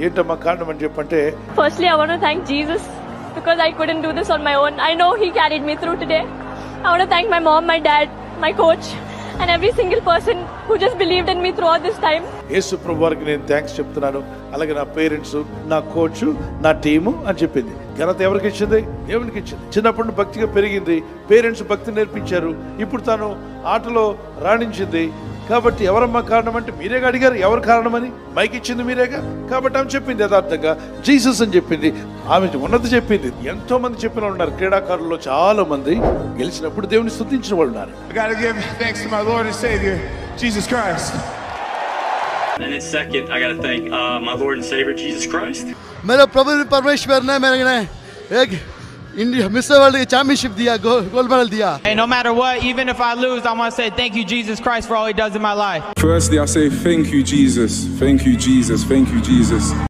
ఏంటమ్మా కారణం అని చెప్పంటే, Firstly, I want to thank Jesus because I couldn't do this on my own. I know He carried me through today. I want to thank my mom, my dad, my coach, and every single person who just believed in me throughout this time. యేసు ప్రభు వారికి నేను thanks చెప్తున్నాను. అలాగే నా parents, నా coach, నా team అని చెప్పింది. ఘనత ఎవరికి ఇచ్చింది? దేవునికి ఇచ్చింది. చిన్నప్పటి నుండి భక్తిగా పెరిగింది. పేరెంట్స్ భక్తి నేర్పించారు. ఇప్పుడు తాను ఆటలో రాణించింది. కాబట్టి ఎవరమ్మా కారణం అంటే మీరేగా అడిగారు ఎవరు కారణమని. మైక్ ఇచ్చింది మీరేగా. కాబట్టి ఆమె చెప్పింది యథార్థంగా జీసస్ అని చెప్పింది. ఆమె ఉన్నది చెప్పింది. ఎంతో మంది చెప్పిన వాళ్ళు ఉన్నారు. క్రీడాకారుల్లో చాలా మంది గెలిచినప్పుడు దేవుని స్తుతించిన వాళ్ళు ఉన్నారు. I gotta give thanks to my Lord and Savior, Jesus Christ. And then second, I gotta thank my Lord and Savior, Jesus Christ. मेरा प्रभु परमेश्वर ने मैंने एक इंडिया मिस्टर वर्ल्ड चैंपियनशिप दिया, गोल्ड मेडल दिया. Hey, no matter what, even if I lose, I want to say thank you, Jesus Christ, for all He does in my life. Firstly, I say thank you, Jesus. Thank you, Jesus. Thank you, Jesus.